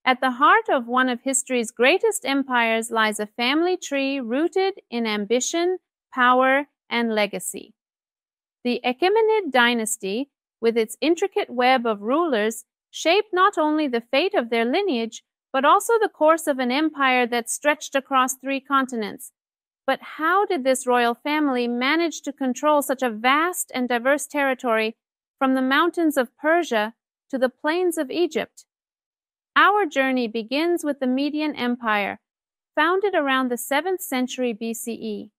At the heart of one of history's greatest empires lies a family tree rooted in ambition, power, and legacy. The Achaemenid Dynasty, with its intricate web of rulers, shaped not only the fate of their lineage, but also the course of an empire that stretched across 3 continents. But how did this royal family manage to control such a vast and diverse territory from the mountains of Persia to the plains of Egypt? Our journey begins with the Median Empire, founded around the 7th century BCE.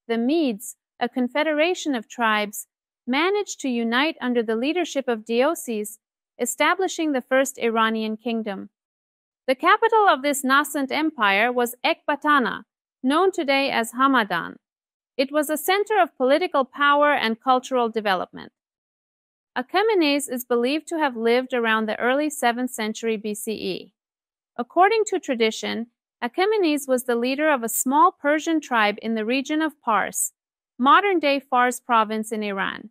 The Medes, a confederation of tribes, managed to unite under the leadership of Deioces, establishing the first Iranian kingdom. The capital of this nascent empire was Ecbatana, known today as Hamadan. It was a center of political power and cultural development. Achaemenes is believed to have lived around the early 7th century BCE. According to tradition, Achaemenes was the leader of a small Persian tribe in the region of Pars, modern-day Fars province in Iran.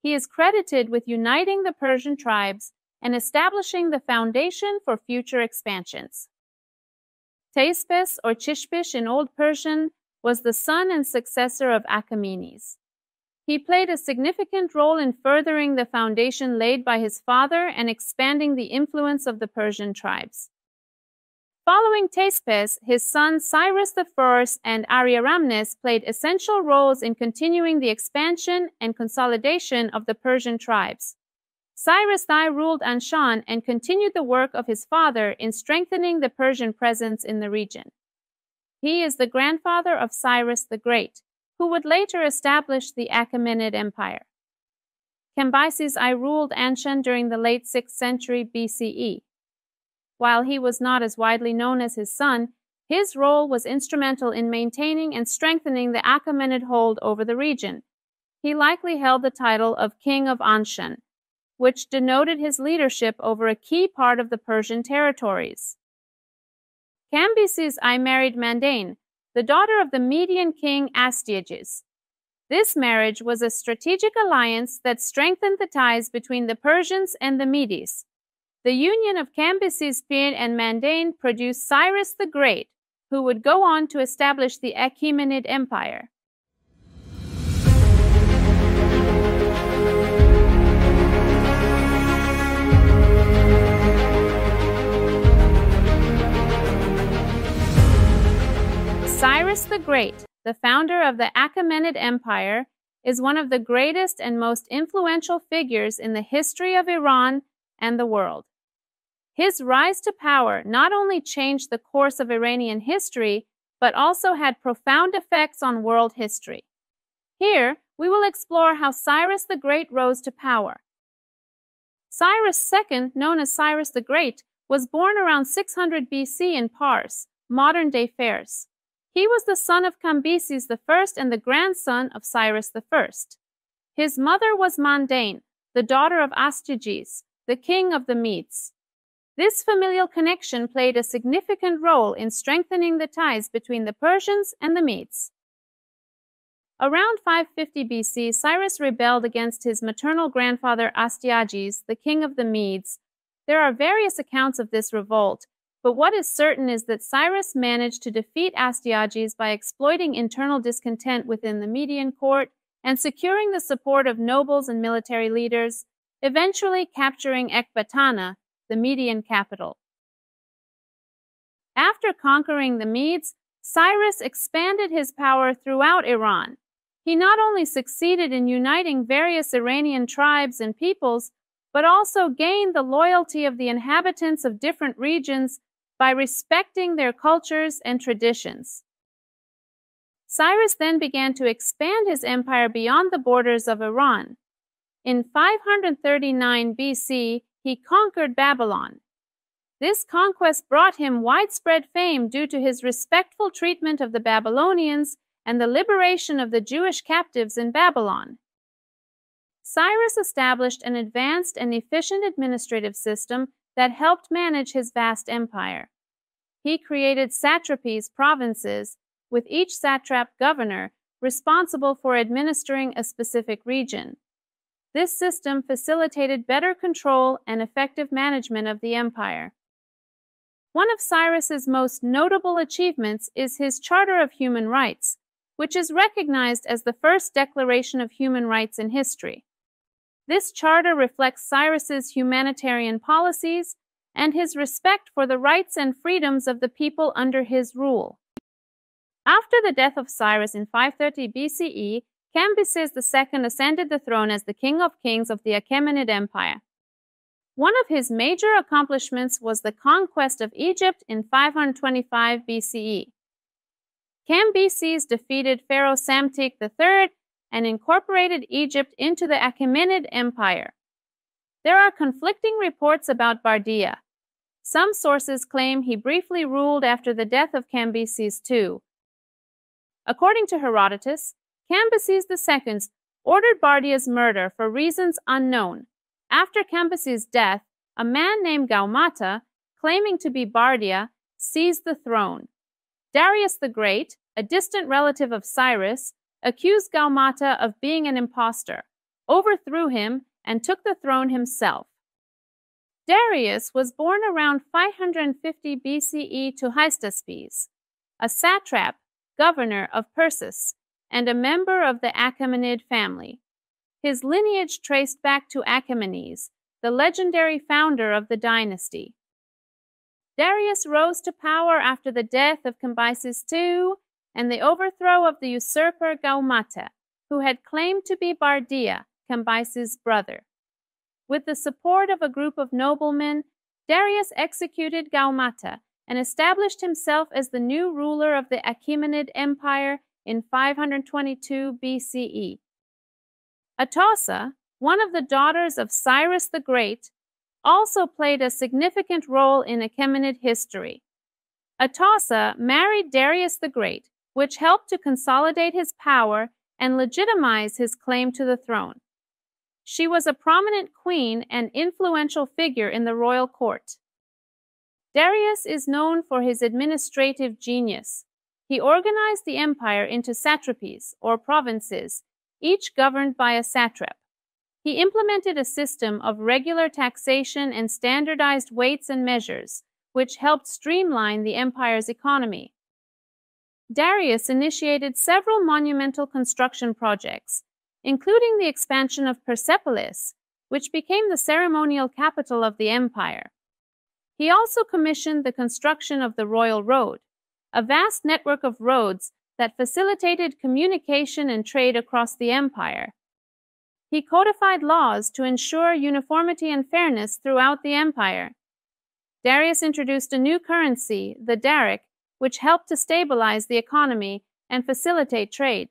He is credited with uniting the Persian tribes and establishing the foundation for future expansions. Teispes, or Chishpish in Old Persian, was the son and successor of Achaemenes. He played a significant role in furthering the foundation laid by his father and expanding the influence of the Persian tribes. Following Teispes, his sons Cyrus I and Ariaramnes played essential roles in continuing the expansion and consolidation of the Persian tribes. Cyrus I ruled Anshan and continued the work of his father in strengthening the Persian presence in the region. He is the grandfather of Cyrus the Great, who would later establish the Achaemenid Empire. Cambyses I ruled Anshan during the late 6th century BCE. While he was not as widely known as his son, his role was instrumental in maintaining and strengthening the Achaemenid hold over the region. He likely held the title of King of Anshan, which denoted his leadership over a key part of the Persian territories. Cambyses I married Mandane, the daughter of the Median king Astyages. This marriage was a strategic alliance that strengthened the ties between the Persians and the Medes. The union of Cambyses Pir and Mandane produced Cyrus the Great, who would go on to establish the Achaemenid Empire. Cyrus the Great, the founder of the Achaemenid Empire, is one of the greatest and most influential figures in the history of Iran and the world. His rise to power not only changed the course of Iranian history, but also had profound effects on world history. Here, we will explore how Cyrus the Great rose to power. Cyrus II, known as Cyrus the Great, was born around 600 BC in Pars, modern-day Fars. He was the son of Cambyses I and the grandson of Cyrus I. His mother was Mandane, the daughter of Astyages, the king of the Medes. This familial connection played a significant role in strengthening the ties between the Persians and the Medes. Around 550 BC, Cyrus rebelled against his maternal grandfather Astyages, the king of the Medes. There are various accounts of this revolt, but what is certain is that Cyrus managed to defeat Astyages by exploiting internal discontent within the Median court and securing the support of nobles and military leaders, eventually capturing Ecbatana, the Median capital. After conquering the Medes, Cyrus expanded his power throughout Iran. He not only succeeded in uniting various Iranian tribes and peoples, but also gained the loyalty of the inhabitants of different regions by respecting their cultures and traditions. Cyrus then began to expand his empire beyond the borders of Iran. In 539 BC, he conquered Babylon. This conquest brought him widespread fame due to his respectful treatment of the Babylonians and the liberation of the Jewish captives in Babylon. Cyrus established an advanced and efficient administrative system that helped manage his vast empire. He created satrapies, provinces, with each satrap governor responsible for administering a specific region. This system facilitated better control and effective management of the empire. One of Cyrus's most notable achievements is his Charter of Human Rights, which is recognized as the first declaration of human rights in history. This charter reflects Cyrus's humanitarian policies and his respect for the rights and freedoms of the people under his rule. After the death of Cyrus in 530 BCE, Cambyses II ascended the throne as the King of Kings of the Achaemenid Empire. One of his major accomplishments was the conquest of Egypt in 525 BCE. Cambyses defeated Pharaoh Psamtik III and incorporated Egypt into the Achaemenid Empire. There are conflicting reports about Bardia. Some sources claim he briefly ruled after the death of Cambyses II. According to Herodotus, Cambyses II ordered Bardia's murder for reasons unknown. After Cambyses' death, a man named Gaumata, claiming to be Bardia, seized the throne. Darius the Great, a distant relative of Cyrus, accused Gaumata of being an impostor, overthrew him, and took the throne himself. Darius was born around 550 BCE to Hystaspes, a satrap, governor of Persis, and a member of the Achaemenid family. His lineage traced back to Achaemenes, the legendary founder of the dynasty. Darius rose to power after the death of Cambyses II and the overthrow of the usurper Gaumata, who had claimed to be Bardia, Cambyses' brother. With the support of a group of noblemen, Darius executed Gaumata and established himself as the new ruler of the Achaemenid Empire in 522 BCE. Atossa, one of the daughters of Cyrus the Great, also played a significant role in Achaemenid history. Atossa married Darius the Great, which helped to consolidate his power and legitimize his claim to the throne. She was a prominent queen and influential figure in the royal court. Darius is known for his administrative genius. He organized the empire into satrapies, or provinces, each governed by a satrap. He implemented a system of regular taxation and standardized weights and measures, which helped streamline the empire's economy. Darius initiated several monumental construction projects, including the expansion of Persepolis, which became the ceremonial capital of the empire. He also commissioned the construction of the Royal Road, a vast network of roads that facilitated communication and trade across the empire. He codified laws to ensure uniformity and fairness throughout the empire. Darius introduced a new currency, the daric, which helped to stabilize the economy and facilitate trade.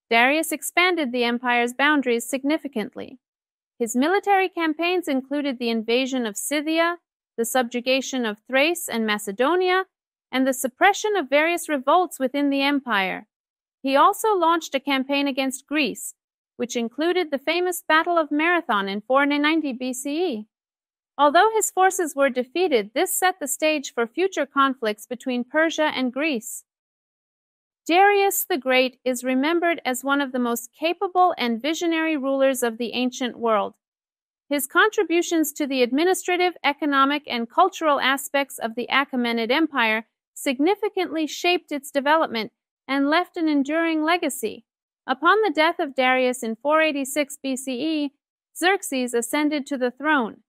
Darius expanded the empire's boundaries significantly. His military campaigns included the invasion of Scythia, the subjugation of Thrace and Macedonia, and the suppression of various revolts within the empire. He also launched a campaign against Greece, which included the famous Battle of Marathon in 490 BCE. Although his forces were defeated, this set the stage for future conflicts between Persia and Greece. Darius the Great is remembered as one of the most capable and visionary rulers of the ancient world. His contributions to the administrative, economic, and cultural aspects of the Achaemenid Empire significantly shaped its development and left an enduring legacy. Upon the death of Darius in 486 BCE, Xerxes ascended to the throne.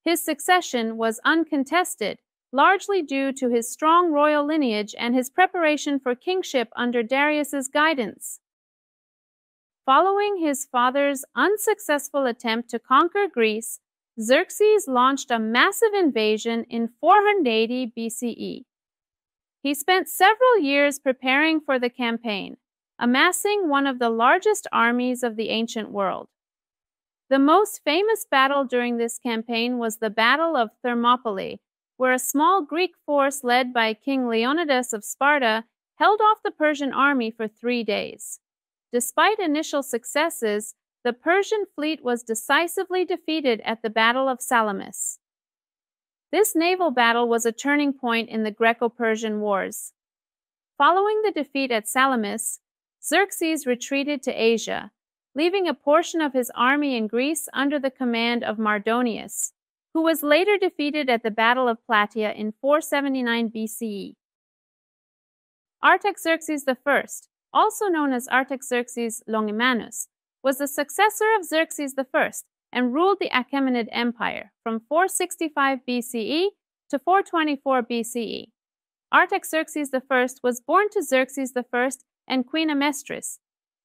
His succession was uncontested, largely due to his strong royal lineage and his preparation for kingship under Darius's guidance. Following his father's unsuccessful attempt to conquer Greece, Xerxes launched a massive invasion in 480 BCE. He spent several years preparing for the campaign, amassing one of the largest armies of the ancient world. The most famous battle during this campaign was the Battle of Thermopylae, where a small Greek force led by King Leonidas of Sparta held off the Persian army for 3 days. Despite initial successes, the Persian fleet was decisively defeated at the Battle of Salamis. This naval battle was a turning point in the Greco-Persian Wars. Following the defeat at Salamis, Xerxes retreated to Asia, leaving a portion of his army in Greece under the command of Mardonius. who was later defeated at the Battle of Plataea in 479 BCE. Artaxerxes I, also known as Artaxerxes Longimanus, was the successor of Xerxes I and ruled the Achaemenid Empire from 465 BCE to 424 BCE. Artaxerxes I was born to Xerxes I and Queen Amestris.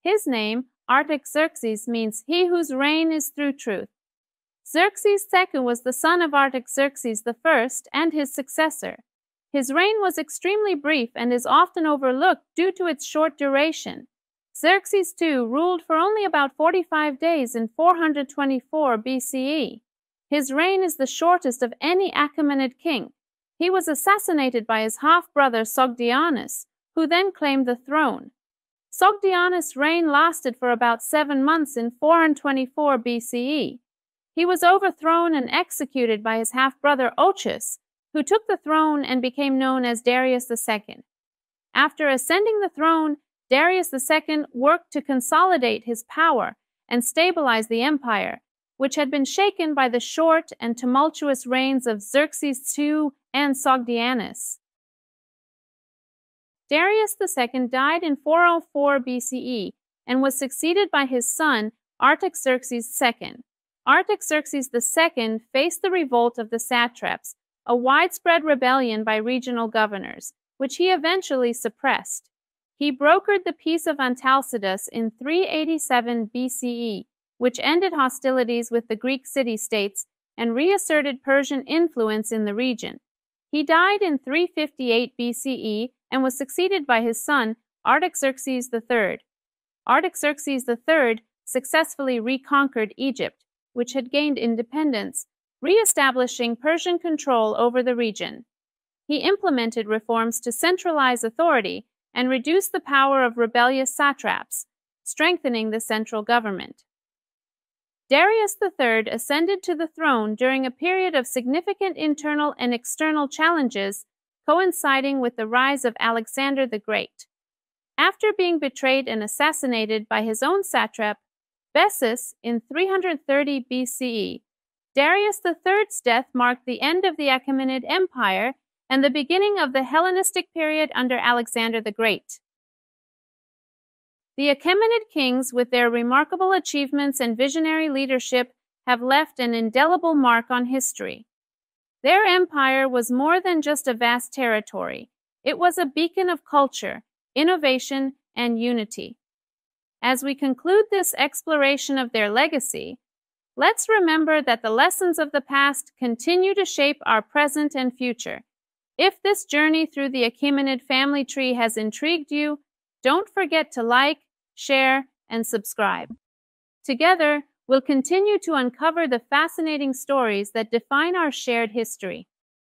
His name, Artaxerxes, means he whose reign is through truth. Xerxes II was the son of Artaxerxes I and his successor. His reign was extremely brief and is often overlooked due to its short duration. Xerxes II ruled for only about 45 days in 424 BCE. His reign is the shortest of any Achaemenid king. He was assassinated by his half-brother Sogdianus, who then claimed the throne. Sogdianus' reign lasted for about 7 months in 424 BCE. He was overthrown and executed by his half-brother Ochus, who took the throne and became known as Darius II. After ascending the throne, Darius II worked to consolidate his power and stabilize the empire, which had been shaken by the short and tumultuous reigns of Xerxes II and Sogdianus. Darius II died in 404 BCE and was succeeded by his son Artaxerxes II. Artaxerxes II faced the revolt of the satraps, a widespread rebellion by regional governors, which he eventually suppressed. He brokered the Peace of Antalcidas in 387 BCE, which ended hostilities with the Greek city-states and reasserted Persian influence in the region. He died in 358 BCE and was succeeded by his son Artaxerxes III. Artaxerxes III successfully reconquered Egypt, which had gained independence, re-establishing Persian control over the region. He implemented reforms to centralize authority and reduce the power of rebellious satraps, strengthening the central government. Darius III ascended to the throne during a period of significant internal and external challenges, coinciding with the rise of Alexander the Great. After being betrayed and assassinated by his own satrap, Bessus, in 330 BCE, Darius III's death marked the end of the Achaemenid Empire and the beginning of the Hellenistic period under Alexander the Great. The Achaemenid kings, with their remarkable achievements and visionary leadership, have left an indelible mark on history. Their empire was more than just a vast territory. It was a beacon of culture, innovation, and unity. As we conclude this exploration of their legacy, let's remember that the lessons of the past continue to shape our present and future. If this journey through the Achaemenid family tree has intrigued you, don't forget to like, share, and subscribe. Together, we'll continue to uncover the fascinating stories that define our shared history.